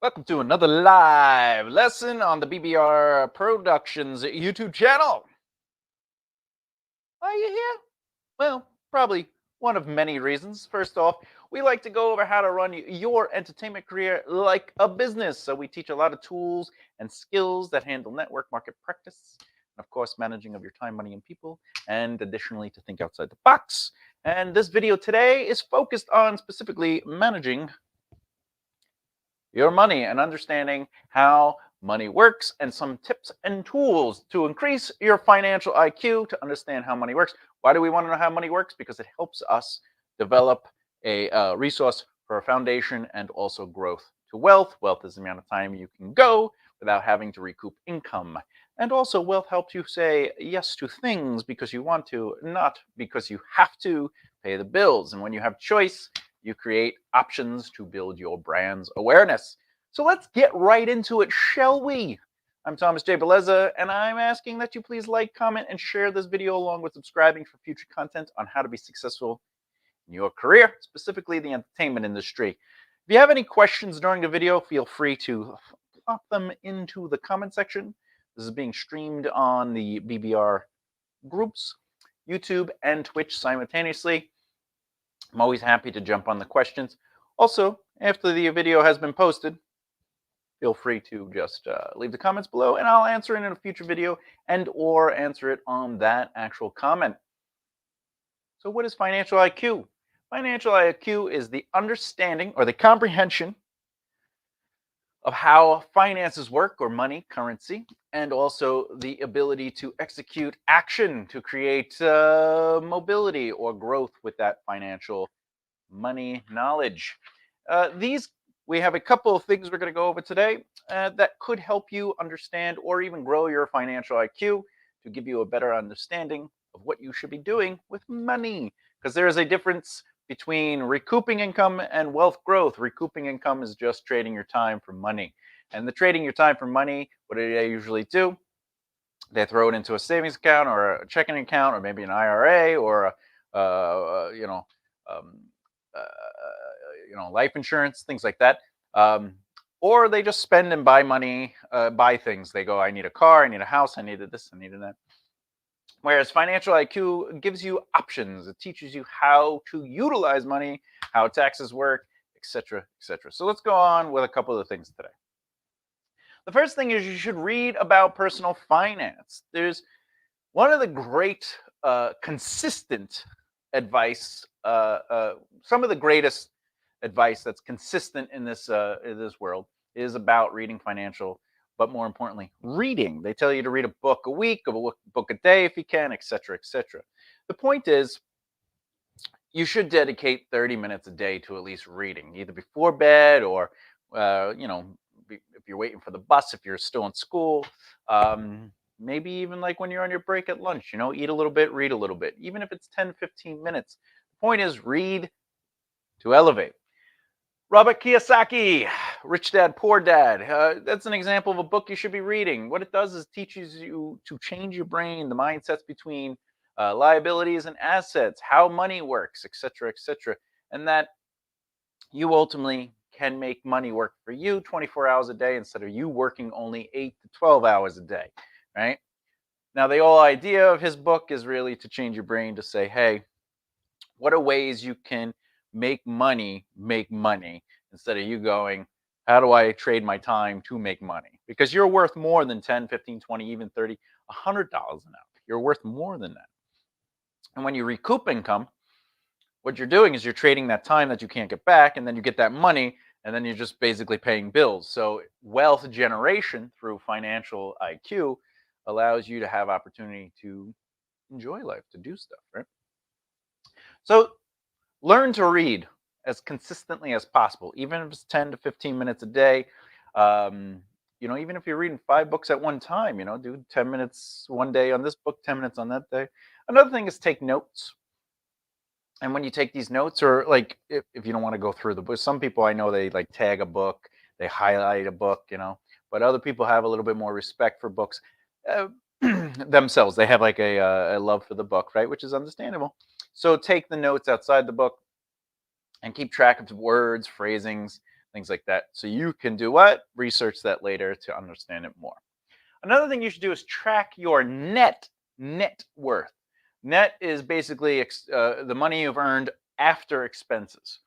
Welcome to another live lesson on the BBR Productions YouTube channel. Why are you here? Well, probably one of many reasons. First off, we like to go over how to run your entertainment career like a business. So we teach a lot of tools and skills that handle network market practice, and of course, managing of your time, money, and people, and additionally to think outside the box. And this video today is focused on specifically managing your money and understanding how money works and some tips and tools to increase your financial IQ to understand how money works. Why do we want to know how money works? Because it helps us develop a resource for a foundation and also growth to wealth. Wealth is the amount of time you can go without having to recoup income. And also, wealth helps you say yes to things because you want to, not because you have to pay the bills. And when you have choice, you create options to build your brand's awareness. So let's get right into it, shall we? I'm Thomas J. Beleza, and I'm asking that you please like, comment, and share this video along with subscribing for future content on how to be successful in your career, specifically the entertainment industry. If you have any questions during the video, feel free to plop them into the comment section. This is being streamed on the BBR groups, YouTube, and Twitch simultaneously. I'm always happy to jump on the questions. Also, after the video has been posted, feel free to just leave the comments below and I'll answer it in a future video and or answer it on that actual comment. So what is financial IQ? Financial IQ is the understanding or the comprehension of how finances work, or money, currency, and also the ability to execute action to create mobility or growth with that financial money knowledge. We have a couple of things we're going to go over today that could help you understand or even grow your financial IQ to give you a better understanding of what you should be doing with money. Because there is a difference between recouping income and wealth growth. Recouping income is just trading your time for money. And the trading your time for money, what do they usually do? They throw it into a savings account or a checking account or maybe an IRA or life insurance, things like that. Or they just spend and buy money, buy things. They go, I need a car, I need a house, I needed this, I needed that. Whereas financial IQ gives you options. It teaches you how to utilize money, how taxes work, etc., etc. So let's go on with a couple of things today. The first thing is you should read about personal finance. There's one of the great consistent advice, some of the greatest advice that's consistent in this world is about reading financial, but more importantly, reading. They tell you to read a book a week, a book a day if you can, etc., etc. The point is, you should dedicate 30 minutes a day to at least reading, either before bed or, if you're waiting for the bus, if you're still in school, maybe even like when you're on your break at lunch, eat a little bit, read a little bit, even if it's 10, 15 minutes. The point is, read to elevate. Robert Kiyosaki, Rich Dad, Poor Dad. That's an example of a book you should be reading. What it does is teaches you to change your brain, the mindsets between liabilities and assets, how money works, etc., etc., and that you ultimately can make money work for you 24 hours a day instead of you working only 8 to 12 hours a day, right? Now, the whole idea of his book is really to change your brain to say, hey, what are ways you can make money, instead of you going, how do I trade my time to make money? Because you're worth more than 10, 15, 20, even 30, $100 an hour. You're worth more than that. And when you recoup income, what you're doing is you're trading that time that you can't get back, and then you get that money, and then you're just basically paying bills. So wealth generation through financial IQ allows you to have opportunity to enjoy life, to do stuff, right? So learn to read as consistently as possible, even if it's 10 to 15 minutes a day. Even if you're reading 5 books at one time, do 10 minutes one day on this book, 10 minutes on that day. Another thing is take notes. And when you take these notes, or like if you don't want to go through the book, some people I know, they like tag a book, they highlight a book, but other people have a little bit more respect for books themselves. They have like a love for the book, right? Which is understandable. So take the notes outside the book and keep track of words, phrasings, things like that. So you can do what? Research that later to understand it more. Another thing you should do is track your net worth. Net is basically the money you've earned after expenses.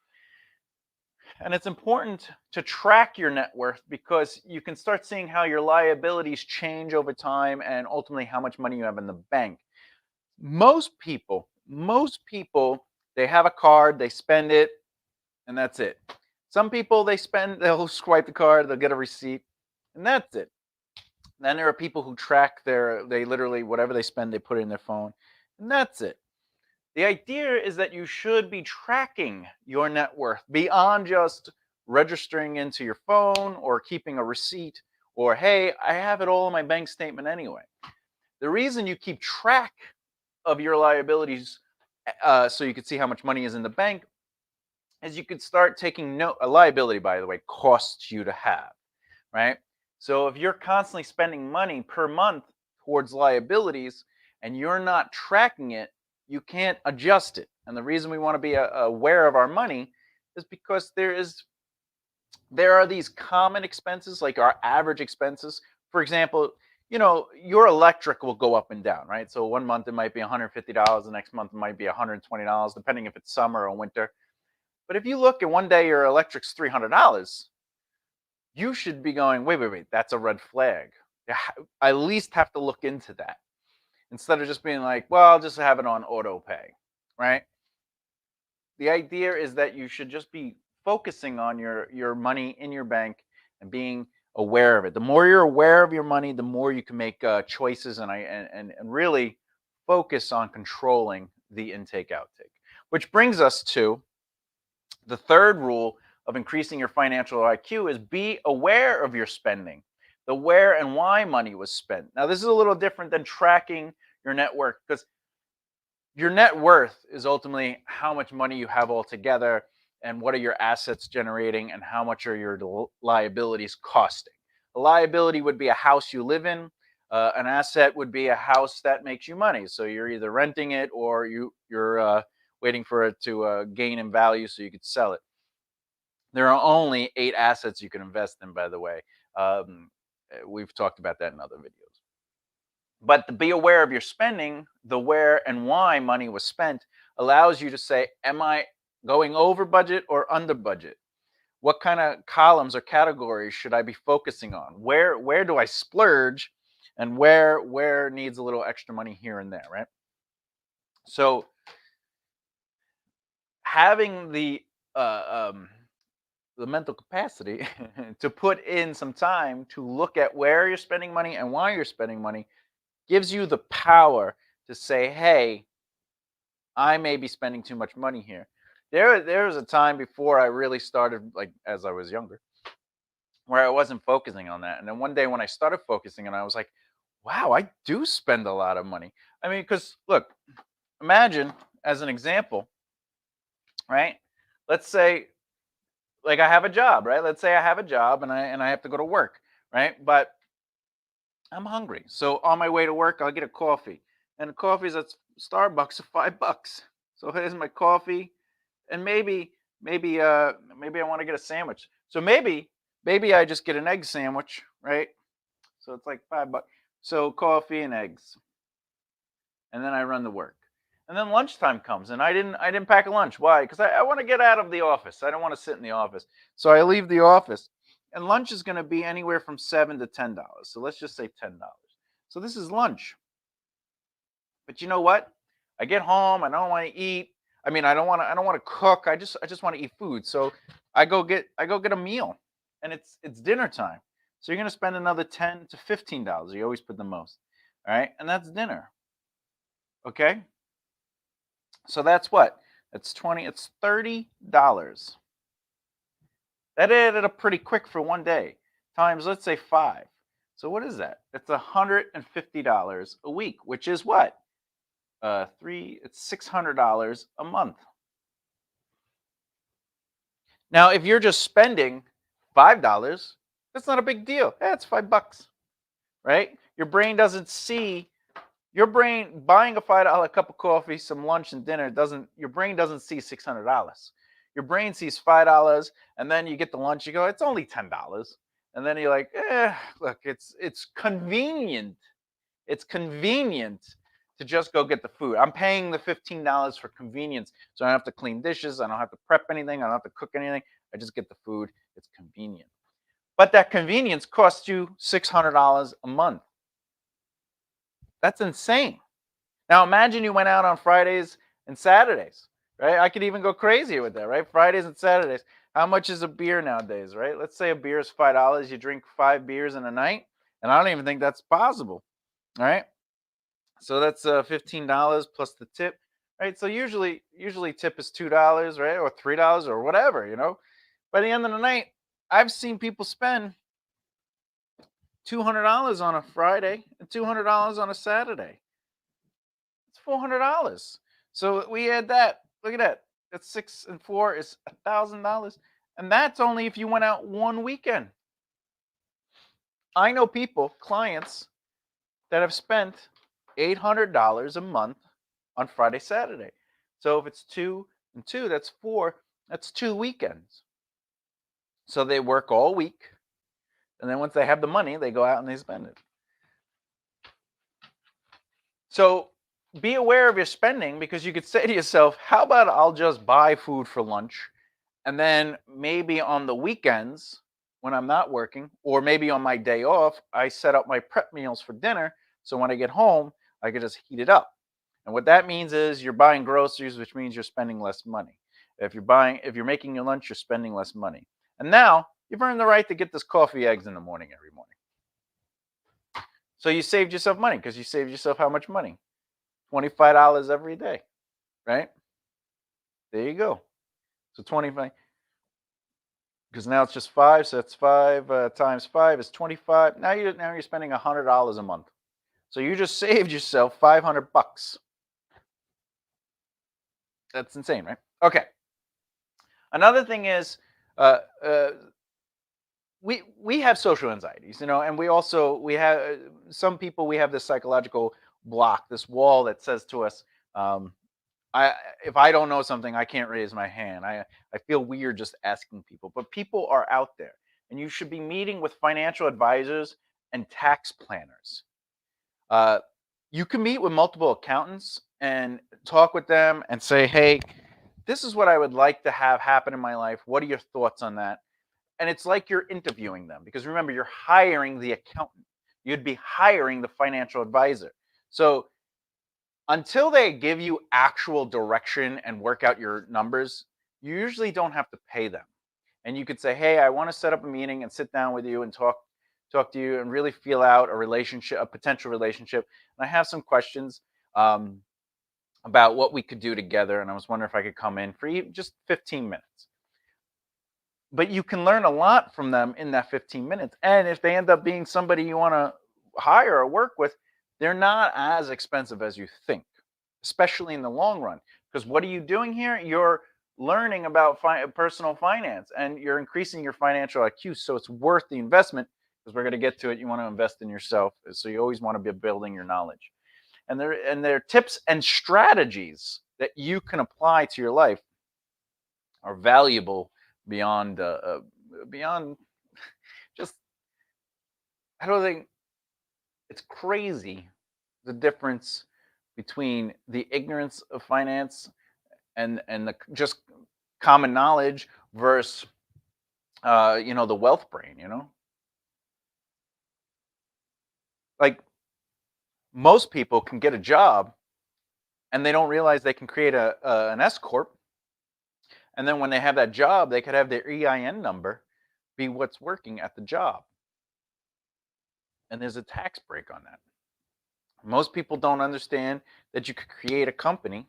And it's important to track your net worth because you can start seeing how your liabilities change over time and ultimately how much money you have in the bank. Most people, they have a card, they spend it, and that's it. Some people, they'll swipe the card, they'll get a receipt, and that's it. Then there are people who track they literally, whatever they spend, they put it in their phone, and that's it. The idea is that you should be tracking your net worth beyond just registering into your phone or keeping a receipt or, hey, I have it all in my bank statement anyway. The reason you keep track of your liabilities so you can see how much money is in the bank is you could start taking note. A liability, by the way, costs you to have, right? So if you're constantly spending money per month towards liabilities and you're not tracking it, you can't adjust it. And the reason we want to be aware of our money is because there are these common expenses, like our average expenses. For example, your electric will go up and down, right? So one month it might be $150, the next month it might be $120, depending if it's summer or winter. But if you look and one day your electric's $300, you should be going, wait, that's a red flag. I at least have to look into that instead of just being like, well, I'll just have it on auto pay, right? The idea is that you should just be focusing on your money in your bank and being aware of it. The more you're aware of your money, the more you can make choices and really focus on controlling the intake outtake. Which brings us to the third rule of increasing your financial IQ is be aware of your spending, the where and why money was spent. Now, this is a little different than tracking your net worth because your net worth is ultimately how much money you have altogether and what are your assets generating and how much are your liabilities costing. A liability would be a house you live in. An asset would be a house that makes you money. So you're either renting it or you're waiting for it to gain in value so you could sell it. There are only 8 assets you can invest in, by the way. We've talked about that in other videos. But to be aware of your spending, the where and why money was spent allows you to say, am I going over budget or under budget? What kind of columns or categories should I be focusing on? Where do I splurge and where needs a little extra money here and there, right? So having the mental capacity to put in some time to look at where you're spending money and why you're spending money gives you the power to say, hey, I may be spending too much money here. There was a time before I really started, like as I was younger, where I wasn't focusing on that. And then one day when I started focusing on it, I was like, wow, I do spend a lot of money. I mean, because look, imagine as an example, right? Let's say like I have a job, right? Let's say I have a job and I have to go to work, right? But I'm hungry. So on my way to work, I'll get a coffee. And the coffee's at Starbucks for $5. So here's my coffee. And maybe I want to get a sandwich. So maybe I just get an egg sandwich, right? So it's like $5. So coffee and eggs. And then I run to work. And then lunchtime comes and I didn't pack a lunch. Why? Because I want to get out of the office. I don't want to sit in the office. So I leave the office. And lunch is going to be anywhere from $7 to $10. So let's just say $10. So this is lunch. But you know what? I get home, I don't want to eat. I mean, I don't want to cook. I just want to eat food. So I go get a meal. And it's dinner time. So you're going to spend another $10 to $15. You always put the most. All right? And that's dinner. Okay? So that's what? It's $30. That added up pretty quick for one day. Times, let's say 5. So what is that? It's $150 a week, which is what? It's $600 a month. Now, if you're just spending $5, that's not a big deal. It's $5, right? Your brain buying a $5 cup of coffee, some lunch and dinner your brain doesn't see $600. your brain sees $5, and then you get the lunch, you go, it's only $10. And then you're like, look, it's convenient. It's convenient to just go get the food. I'm paying the $15 for convenience. So I don't have to clean dishes. I don't have to prep anything. I don't have to cook anything. I just get the food. It's convenient. But that convenience costs you $600 a month. That's insane. Now imagine you went out on Fridays and Saturdays, right? I could even go crazy with that, right? Fridays and Saturdays. How much is a beer nowadays, right? Let's say a beer is $5. You drink 5 beers in a night, and I don't even think that's possible, all right? So that's $15 plus the tip, right? So usually tip is $2, right, or $3 or whatever, you know. By the end of the night, I've seen people spend $200 on a Friday and $200 on a Saturday. It's $400. So we add that. Look at that. That's 6 and 4 is $1,000, and that's only if you went out one weekend. I know people, clients, that have spent $800 a month on Friday, Saturday. So if it's 2 and 2, that's 4. That's 2 weekends. So they work all week, and then once they have the money, they go out and they spend it. So be aware of your spending, because you could say to yourself, how about I'll just buy food for lunch, and then maybe on the weekends when I'm not working, or maybe on my day off, I set up my prep meals for dinner. So when I get home, I can just heat it up. And what that means is you're buying groceries, which means you're spending less money. If you're making your lunch, you're spending less money. And now you've earned the right to get this coffee eggs in the morning every morning. So you saved yourself money, because you saved yourself how much money? $25 every day, right? There you go. So 25, because now it's just 5, so that's 5 times 5 is 25. Now you're spending $100 a month. So you just saved yourself $500. That's insane, right? Okay. Another thing is, uh, uh, we have social anxieties, you know, and we have some people, we have this psychological block, this wall that says to us, um, I if I don't know something, I can't raise my hand. I feel weird just asking people, but people are out there, and you should be meeting with financial advisors and tax planners. Uh, you can meet with multiple accountants and talk with them and say, hey, this is what I would like to have happen in my life. What are your thoughts on that? And it's like you're interviewing them, because remember, you're hiring the accountant. You'd be hiring the financial advisor. So until they give you actual direction and work out your numbers, you usually don't have to pay them. And you could say, hey, I want to set up a meeting and sit down with you and talk to you and really feel out a relationship, a potential relationship. And I have some questions about what we could do together. And I was wondering if I could come in for just 15 minutes. But you can learn a lot from them in that 15 minutes. And if they end up being somebody you want to hire or work with, they're not as expensive as you think, especially in the long run. Because what are you doing here? You're learning about personal finance, and you're increasing your financial IQ. So it's worth the investment, because we're going to get to it. You want to invest in yourself. So you always want to be building your knowledge. And there are tips and strategies that you can apply to your life are valuable beyond just, I don't think, it's crazy the difference between the ignorance of finance and the just common knowledge versus the wealth brain, like most people can get a job and they don't realize they can create an S corp, and then when they have that job, they could have their EIN number be what's working at the job, and there's a tax break on that. Most people don't understand that you could create a company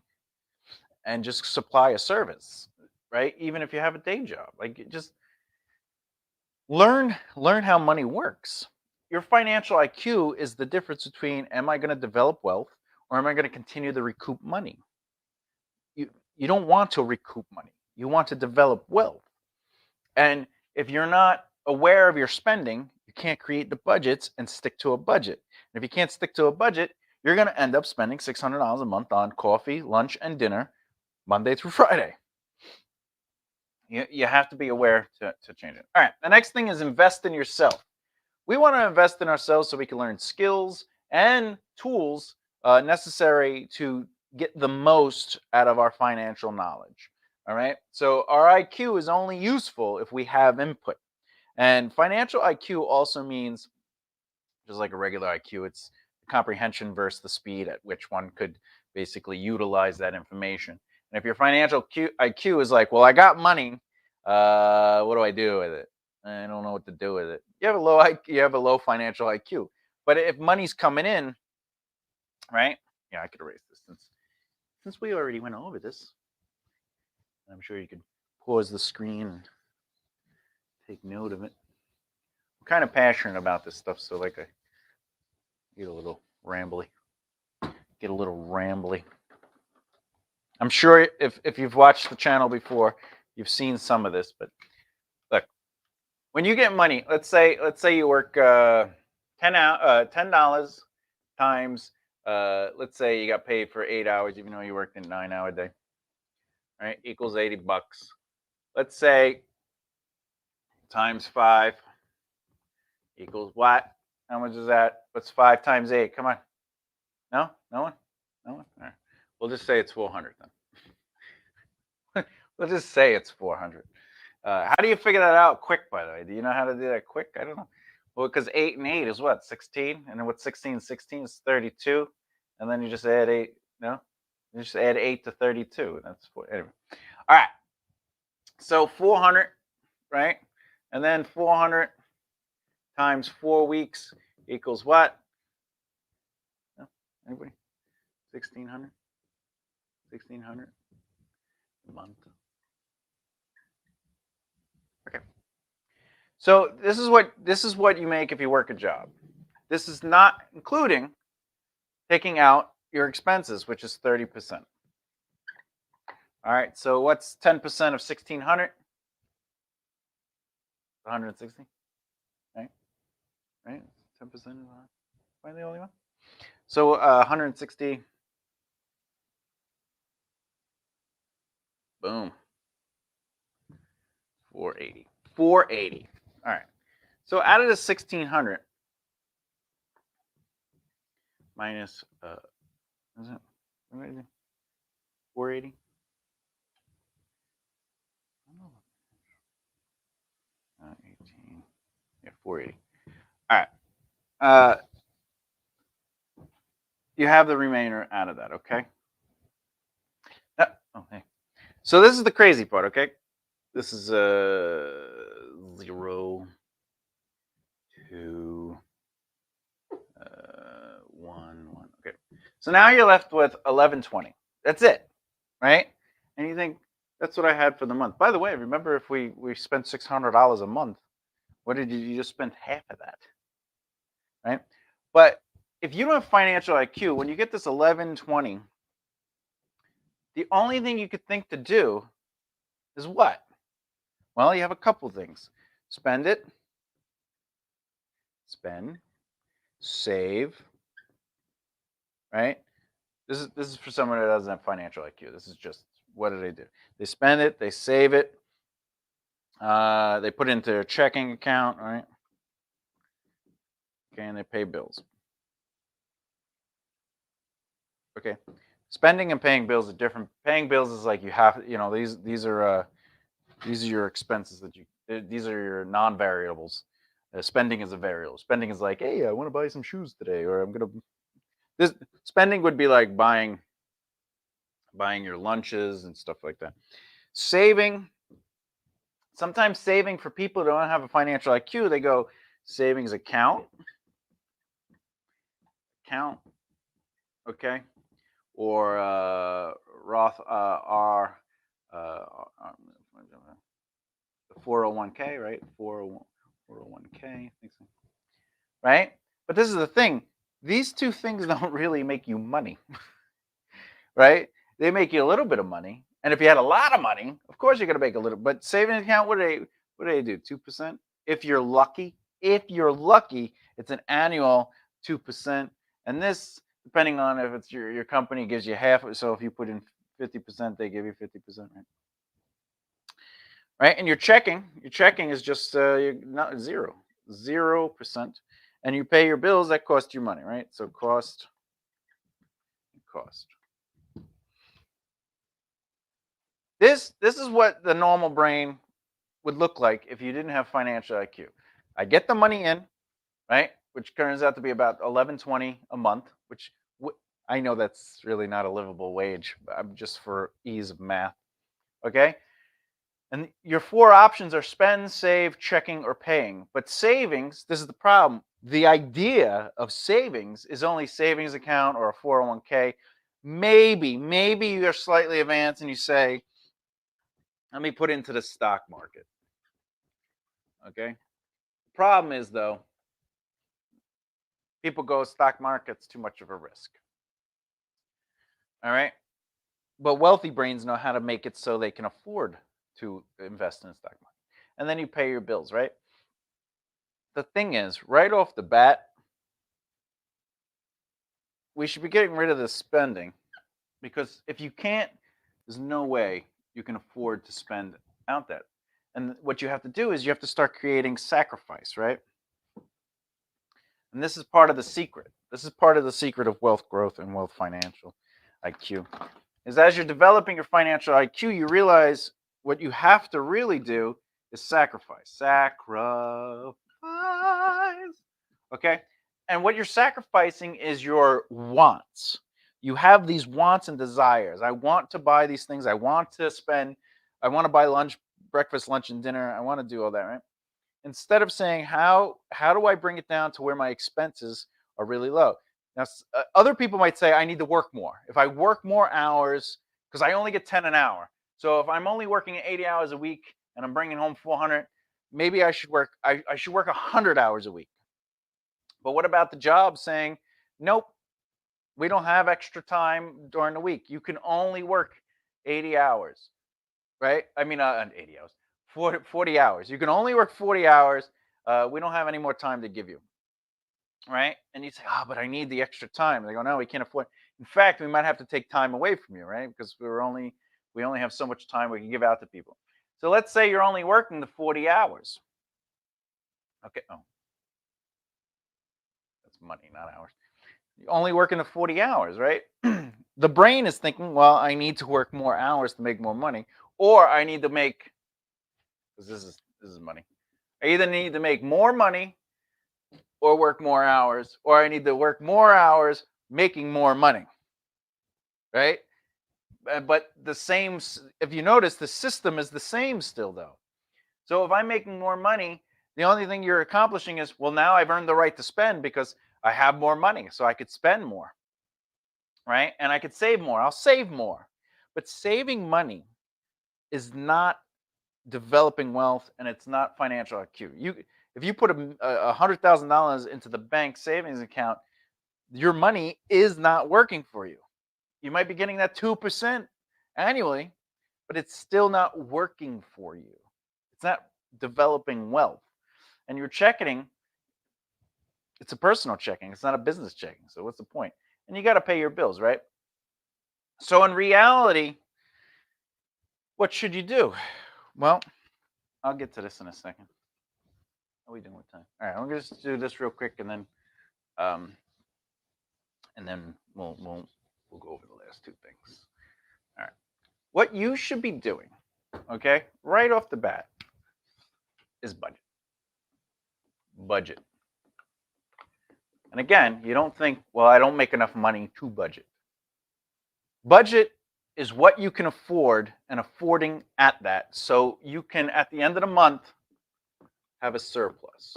and just supply a service, right? Even if you have a day job, like, just learn how money works. Your financial IQ is the difference between, am I going to develop wealth, or am I going to continue to recoup money? You don't want to recoup money. You want to develop wealth. And if you're not aware of your spending, you can't create the budgets and stick to a budget. And if you can't stick to a budget, you're going to end up spending $600 a month on coffee, lunch, and dinner, Monday through Friday. You have to be aware to change it. All right. The next thing is invest in yourself. We want to invest in ourselves so we can learn skills and tools necessary to get the most out of our financial knowledge. All right. So our IQ is only useful if we have input. And financial IQ also means, just like a regular IQ, it's comprehension versus the speed at which one could basically utilize that information. And if your financial IQ is like, well, I got money, what do I do with it? I don't know what to do with it. You have a low IQ, you have a low financial IQ. But if money's coming in, right? Yeah, I could erase this since we already went over this. I'm sure you could pause the screen and take note of it. I'm kind of passionate about this stuff, so like I get a little rambly. I'm sure if you've watched the channel before, you've seen some of this. But look, when you get money, let's say you work $10 times. Let's say you got paid for 8 hours, even though you worked a 9-hour day. Right, equals $80. Let's say times 5 equals what? How much is that? What's 5 times 8? Come on. No? No one? No one? All right. We'll just say it's 400 then. We'll just say it's 400. How do you figure that out quick, by the way? Do you know how to do that quick? I don't know. Well, because 8 and 8 is what? 16? And then what's 16? 16 is 32. And then you just add 8. No? You just add 8 to 32. That's 4. Anyway. All right. So 400, right? And then 400 times 4 weeks equals what? No? Anybody? 1,600? 1,600 a month. Okay. So this is what you make if you work a job. This is not including taking out your expenses, which is 30%. All right. So what's 10% of 1,600? 160. Right. Right. 10% is 100. Am I the only one? So 160. Boom. 480. 480. All right. So out of the 1,600 minus is it 480? Oh, 18. Yeah, 480. All right. You have the remainder out of that, okay? Okay. So this is the crazy part, okay? This is 0, 2, 1, 1. Okay. So now you're left with 1120. That's it, right? And you think that's what I had for the month. By the way, remember if we spent $600 a month, what did you just spend half of that, right? But if you don't have financial IQ, when you get this 1120, the only thing you could think to do is what? Well, you have a couple things. Spend it, spend, save, right? This is for someone that doesn't have financial IQ. This is just, what do? They spend it, they save it, they put it into their checking account, right? Okay, and they pay bills. Okay, spending and paying bills are different. Paying bills is like you have, these are your expenses that these are your non-variables. Spending is a variable. Spending is like, hey, I want to buy some shoes today, or this spending would be like buying your lunches and stuff like that. Saving, sometimes saving for people who don't have a financial IQ, they go savings account, okay, or Roth R, the 401k, right? 401k, right? But this is the thing. These two things don't really make you money, right? They make you a little bit of money. And if you had a lot of money, of course you're going to make a little. But savings account, what do they do? 2%? If you're lucky, it's an annual 2%. And this, depending on if it's your company, gives you half. So if you put in 50%, they give you 50%, right? right? And your checking is just not 0%, and you pay your bills that cost you money, right? So cost. This is what the normal brain would look like if you didn't have financial IQ. I get the money in, right? Which turns out to be about 11.20 a month, which I know that's really not a livable wage, but I'm just for ease of math. Okay? And your four options are spend, save, checking, or paying. But savings, this is the problem. The idea of savings is only savings account or a 401k. Maybe you're slightly advanced and you say, let me put into the stock market. Okay? The problem is, though, people go, stock market's too much of a risk. All right? But wealthy brains know how to make it so they can afford to invest in the stock market. And then you pay your bills, right? The thing is, right off the bat, we should be getting rid of this spending, because if you can't, there's no way you can afford to spend out that. And what you have to do is you have to start creating sacrifice, right? And this is part of the secret. This is part of the secret of wealth growth and wealth financial IQ. Is as you're developing your financial IQ, you realize what you have to really do is sacrifice. Sacrifice. Okay? And what you're sacrificing is your wants. You have these wants and desires. I want to buy these things. I want to spend. I want to buy lunch, breakfast, lunch, and dinner. I want to do all that, right? Instead of saying, how do I bring it down to where my expenses are really low? Now, other people might say, I need to work more. If I work more hours, because I only get 10 an hour. So if I'm only working 80 hours a week and I'm bringing home 400, maybe I should work 100 hours a week. But what about the job saying, nope, we don't have extra time during the week. You can only work 80 hours, right? I mean, 80 hours, 40 hours. You can only work 40 hours. We don't have any more time to give you, right? And you say, oh, but I need the extra time. They go, no, we can't afford. In fact, we might have to take time away from you, right? Because we only have so much time we can give out to people. So let's say you're only working the 40 hours. Okay. Oh, that's money, not hours. You're only working the 40 hours, right? The brain is thinking, well, I need to work more hours to make more money, or I need to make, because this is money. I either need to make more money or work more hours, or I need to work more hours making more money, right? But the same, if you notice, the system is the same still, though. So if I'm making more money, the only thing you're accomplishing is, well, now I've earned the right to spend because I have more money, so I could spend more, right? And I could save more. I'll save more. But saving money is not developing wealth, and it's not financial IQ. If you put $100,000 into the bank savings account, your money is not working for you. You might be getting that 2% annually, but it's still not working for you. It's not developing wealth. And your checking, it's a personal checking. It's not a business checking. So what's the point? And you got to pay your bills, right? So in reality, what should you do? Well, I'll get to this in a second. How are we doing with time? All right, I'm gonna just do this real quick, and then we'll go over the last two things. All right, what you should be doing, okay, right off the bat, is budget. Budget. And again, you don't think, well, I don't make enough money to budget. Budget is what you can afford and affording at that, so you can, at the end of the month, have a surplus.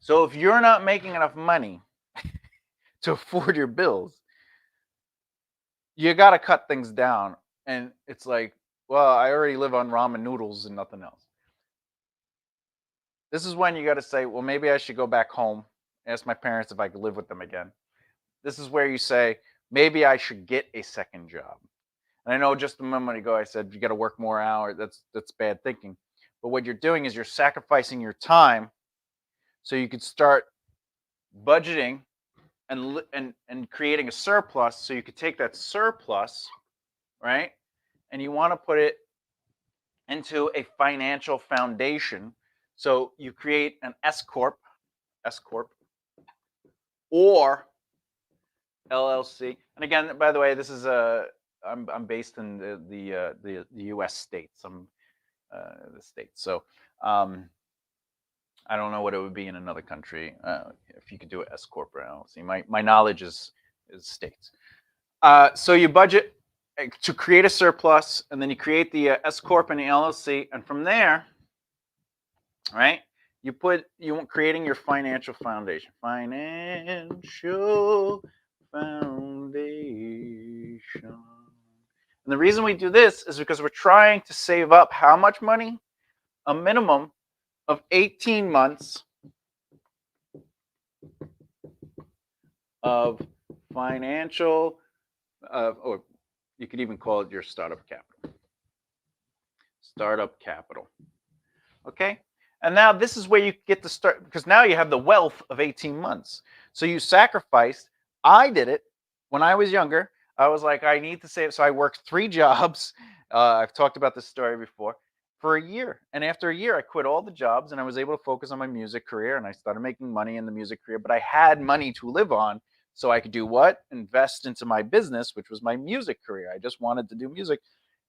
So if you're not making enough money to afford your bills, you got to cut things down. And it's like, well, I already live on ramen noodles and nothing else. This is when you got to say, well, maybe I should go back home, ask my parents if I could live with them again. This is where you say, maybe I should get a second job. And I know just a moment ago I said you got to work more hours. That's bad thinking. But what you're doing is you're sacrificing your time so you could start budgeting and creating a surplus, so you could take that surplus, right? And you want to put it into a financial foundation. So you create an S corp, or LLC. And again, by the way, this is I'm based in the U.S. states. I'm the states. So I don't know what it would be in another country if you could do an S corp or LLC. My knowledge is states. So you budget to create a surplus, and then you create the S corp and the LLC, and from there, right? You want creating your financial foundation. Financial foundation. And the reason we do this is because we're trying to save up how much money? A minimum of 18 months of financial, or you could even call it your startup capital. Startup capital. Okay? And now this is where you get to start, because now you have the wealth of 18 months. So you sacrificed. I did it when I was younger. I was like, I need to save. So I worked 3 jobs. I've talked about this story before, for a year. And after a year, I quit all the jobs and I was able to focus on my music career. And I started making money in the music career. But I had money to live on. So I could do what? Invest into my business, which was my music career. I just wanted to do music.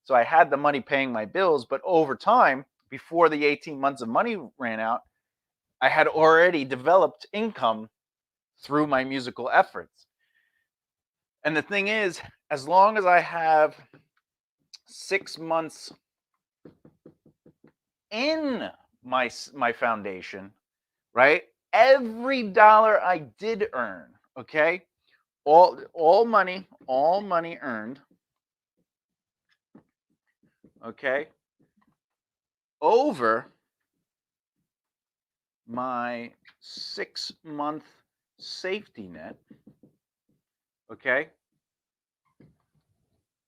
So I had the money paying my bills. But over time, before the 18 months of money ran out, I had already developed income through my musical efforts. And the thing is, as long as I have 6 months in my foundation, right? Every dollar I did earn, okay? All money earned, okay? Over my 6-month safety net, okay,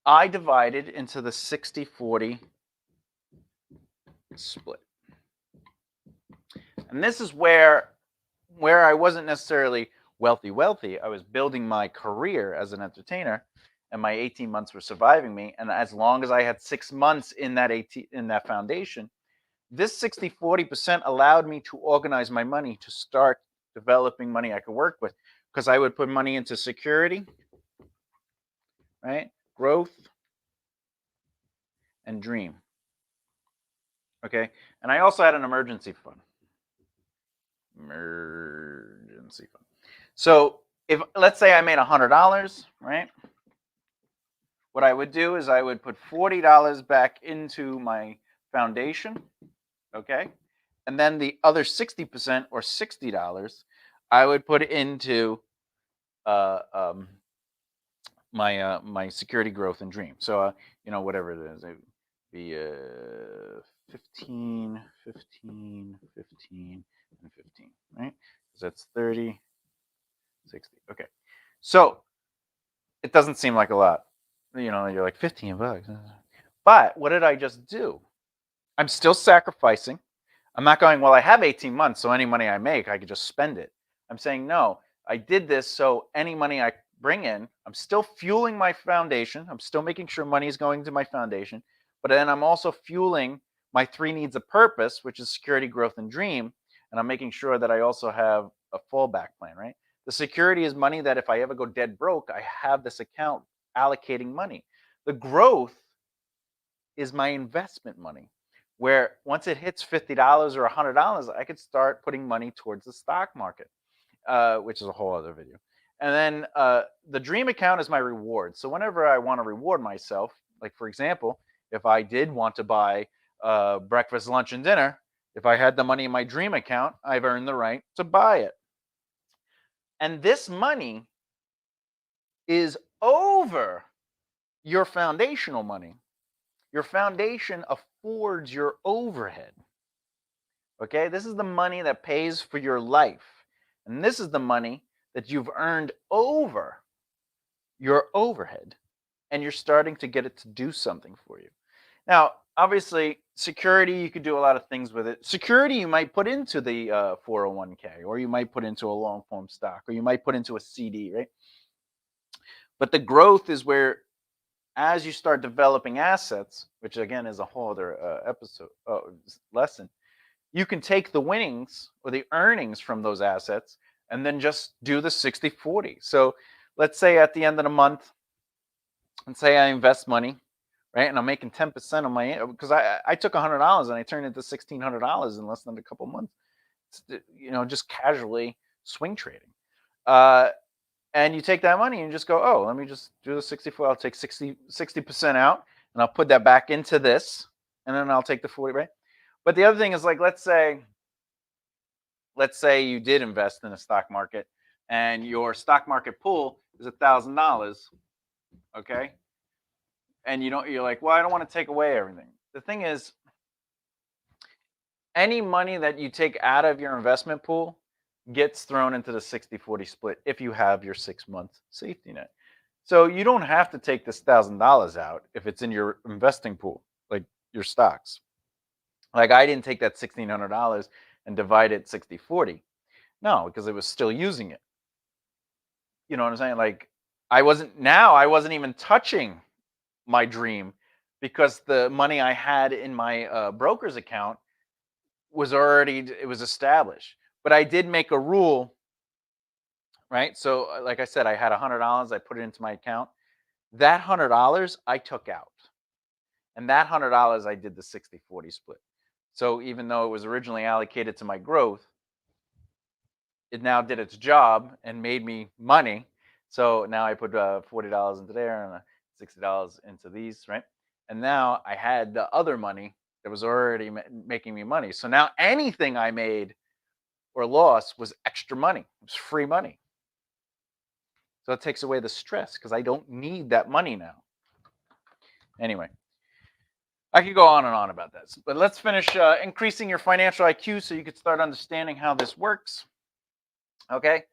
I divided into the 60-40 split. And this is where I wasn't necessarily wealthy. I was building my career as an entertainer, and my 18 months were surviving me. And as long as I had 6 months in that foundation, this 60-40% allowed me to organize my money to start developing money I could work with, because I would put money into security, right? Growth and dream. Okay. And I also had an emergency fund. So if, let's say I made $100, right? What I would do is I would put $40 back into my foundation, okay? And then the other 60% or $60, I would put into my security, growth, and dream. So whatever it is, it would be 15, 15, 15, and 15, right? So that's 30, 60. Okay. So it doesn't seem like a lot. You're like, $15. But what did I just do? I'm still sacrificing. I'm not going, well, I have 18 months, so any money I make, I could just spend it. I'm saying, no, I did this so any money I bring in, I'm still fueling my foundation. I'm still making sure money is going to my foundation. But then I'm also fueling my 3 needs of purpose, which is security, growth, and dream. And I'm making sure that I also have a fallback plan, right? The security is money that if I ever go dead broke, I have this account allocating money. The growth is my investment money, where once it hits $50 or $100, I could start putting money towards the stock market, which is a whole other video. And then the dream account is my reward. So whenever I want to reward myself, like for example, if I did want to buy breakfast, lunch, and dinner, if I had the money in my dream account, I've earned the right to buy it. And this money is over your foundational money. Your foundation affords your overhead. Okay, this is the money that pays for your life. And this is the money that you've earned over your overhead. And you're starting to get it to do something for you. Now, obviously, security, you could do a lot of things with it. Security, you might put into the 401k, or you might put into a long form stock, or you might put into a CD, right? But the growth is where, as you start developing assets, which again is a whole other episode lesson. You can take the winnings or the earnings from those assets and then just do the 60/40. So let's say at the end of the month, and say I invest money, right? And I'm making 10% of my, because I took $100 and I turned it into $1,600 in less than a couple months. Just casually swing trading. Uh, and you take that money and you just go, oh, let me just do the 64. I'll take 60% out and I'll put that back into this, and then I'll take the 40, right? But the other thing is, like, let's say you did invest in the stock market and your stock market pool is $1,000, okay? And you're like, well, I don't want to take away everything. The thing is, any money that you take out of your investment pool gets thrown into the 60/40 split if you have your 6 month safety net. So you don't have to take this $1,000 out if it's in your investing pool, like your stocks. Like, I didn't take that $1,600 and divide it 60/40. No, because it was still using it. You know what I'm saying? Like, I wasn't even touching my dream, because the money I had in my broker's account it was established. But I did make a rule, right? So, like I said, I had $100. I put it into my account. That $100 I took out, and that $100 I did the 60/40 split. So even though it was originally allocated to my growth, it now did its job and made me money. So now I put $40 into there and $60 into these, right? And now I had the other money that was already making me money. So now anything I made or lost was extra money. It was free money. So it takes away the stress because I don't need that money now. Anyway, I could go on and on about this, but let's finish increasing your financial IQ so you could start understanding how this works. Okay.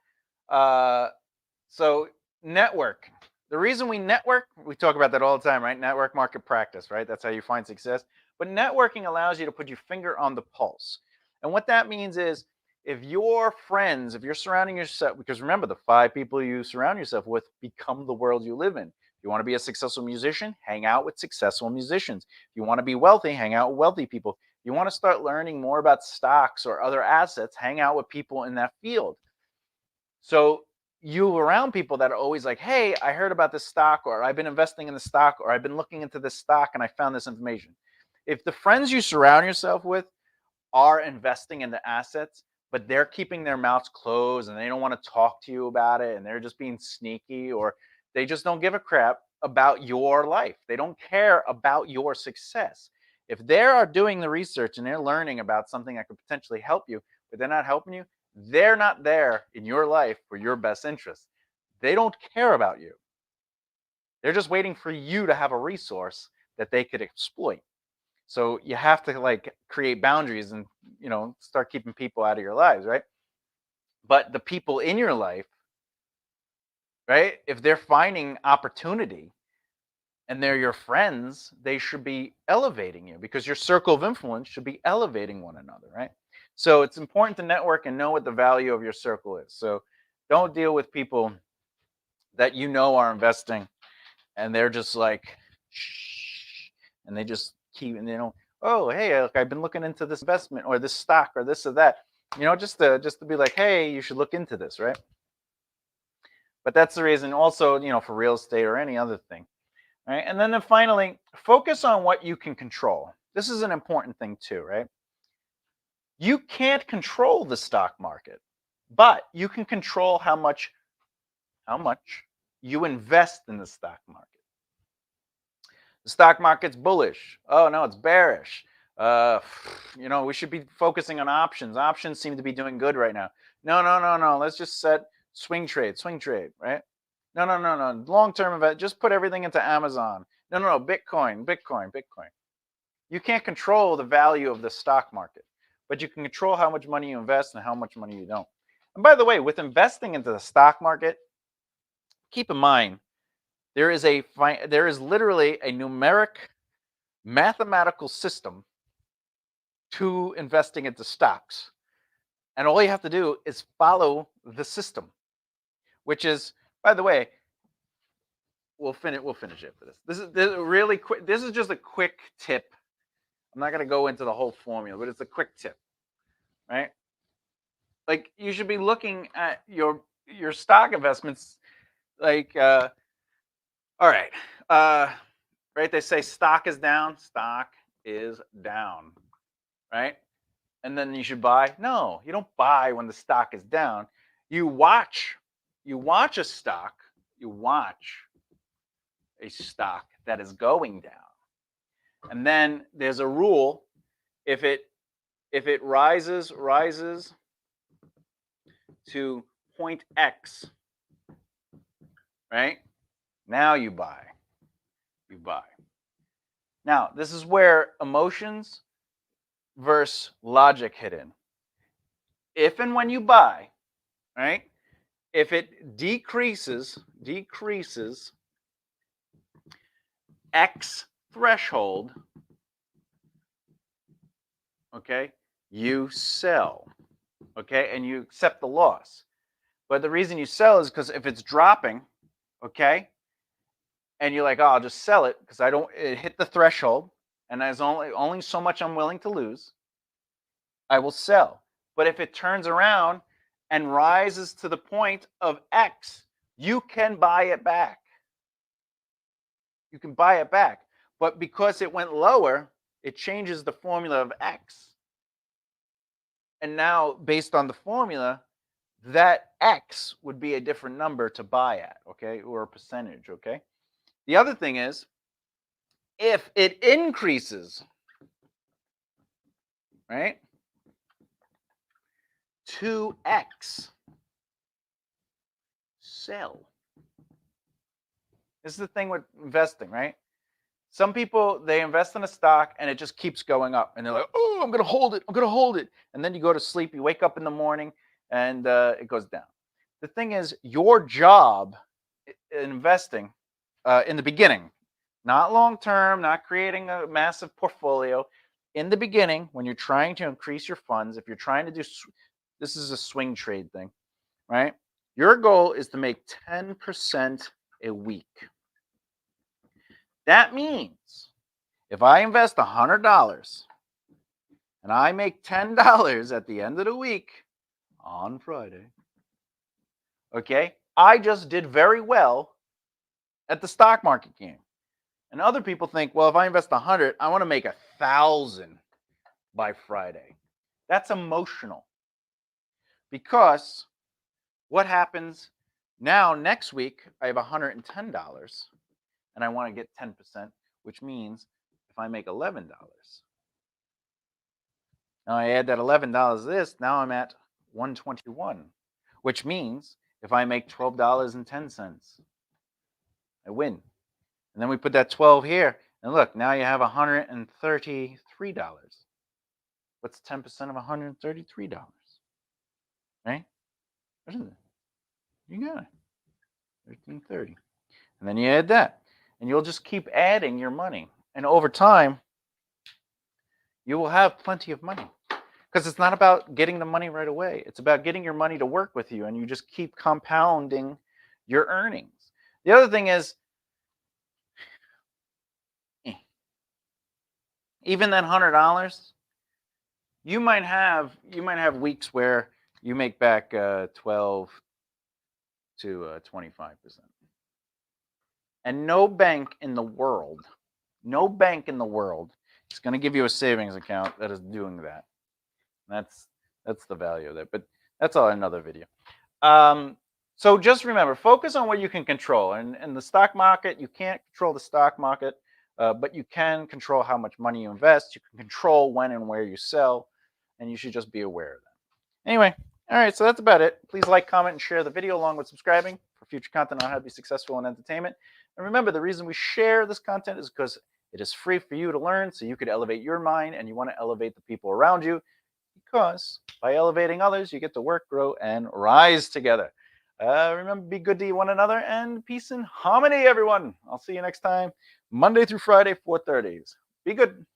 So network. The reason we network, we talk about that all the time, right? Network, market, practice, right? That's how you find success. But networking allows you to put your finger on the pulse. And what that means is, if your friends, if you're surrounding yourself, because remember, the 5 people you surround yourself with become the world you live in. If you want to be a successful musician, hang out with successful musicians. If you want to be wealthy, hang out with wealthy people. If you want to start learning more about stocks or other assets, hang out with people in that field. So you around people that are always like, hey, I heard about this stock, or I've been investing in the stock, or I've been looking into this stock and I found this information. If the friends you surround yourself with are investing in the assets, but they're keeping their mouths closed and they don't want to talk to you about it, and they're just being sneaky, or they just don't give a crap about your life, they don't care about your success. If they are doing the research and they're learning about something that could potentially help you, but they're not helping you, they're not there in your life for your best interest. They don't care about you. They're just waiting for you to have a resource that they could exploit. So you have to, like, create boundaries and start keeping people out of your lives, right? But the people in your life, right, if they're finding opportunity and they're your friends, they should be elevating you, because your circle of influence should be elevating one another, right? So it's important to network and know what the value of your circle is. So don't deal with people that are investing and they're just like, shh, and they just keep, and oh, hey, look, I've been looking into this investment or this stock or this or that, just to be like, hey, you should look into this, right? But that's the reason also, for real estate or any other thing. Right. And then finally, focus on what you can control. This is an important thing too, right? You can't control the stock market, but you can control how much you invest in the stock market. The stock market's bullish. Oh no, it's bearish. We should be focusing on options. Options seem to be doing good right now. No. Let's just set swing trade, right? No. Long-term event. Just put everything into Amazon. No. Bitcoin. You can't control the value of the stock market, but you can control how much money you invest and how much money you don't. And by the way, with investing into the stock market, keep in mind, there is literally a numeric mathematical system to investing into stocks. And all you have to do is follow the system, which is, by the way, we'll finish after this. This is really quick. This is just a quick tip. I'm not going to go into the whole formula, but it's a quick tip, right? Like, you should be looking at your stock investments like all right. Right, they say stock is down, right? And then you should buy. No, you don't buy when the stock is down. You watch a stock, that is going down. And then there's a rule: if it rises to point X, right? Now you buy. Now, this is where emotions versus logic hit in. If and when you buy, right? If it decreases X threshold, okay, you sell, okay, and you accept the loss. But the reason you sell is because if it's dropping, okay, and you're like, oh, I'll just sell it because it hit the threshold, and there's only so much I'm willing to lose, I will sell. But if it turns around and rises to the point of X, you can buy it back. But because it went lower, it changes the formula of X. And now, based on the formula, that X would be a different number to buy at, okay, or a percentage, okay? The other thing is, if it increases, right, 2X, sell. This is the thing with investing, right? Some people, they invest in a stock and it just keeps going up. And they're like, oh, I'm going to hold it. And then you go to sleep, you wake up in the morning, and it goes down. The thing is, your job in investing in the beginning, not long-term, not creating a massive portfolio. In the beginning, when you're trying to increase your funds, if you're trying to do, this is a swing trade thing, right? Your goal is to make 10% a week. That means if I invest $100 and I make $10 at the end of the week on Friday, okay, I just did very well at the stock market game. And other people think, well, if I invest 100, I want to make 1,000 by Friday. That's emotional. Because what happens now, next week, I have $110 and I want to get 10%, which means if I make $11, now I add that $11 to this, now I'm at $121, which means if I make $12.10, I win. And then we put that 12 here, and look, now you have $133. What's 10% of $133? Right? What is it? You got it. $13.30. And then you add that. And you'll just keep adding your money. And over time, you will have plenty of money. Because it's not about getting the money right away. It's about getting your money to work with you. And you just keep compounding your earnings. The other thing is, even that $100, you might have weeks where you make back 12 to 25%. And no bank in the world is going to give you a savings account that is doing that. That's the value of that. But that's all another video. So just remember, focus on what you can control. And in the stock market, you can't control the stock market, but you can control how much money you invest. You can control when and where you sell, and you should just be aware of that. Anyway, all right, so that's about it. Please like, comment, and share the video along with subscribing for future content on how to be successful in entertainment. And remember, the reason we share this content is because it is free for you to learn, so you could elevate your mind, and you want to elevate the people around you, because by elevating others, you get to work, grow, and rise together. Remember, be good to one another, and peace and harmony, everyone. I'll see you next time, Monday through Friday, 4:30s. Be good.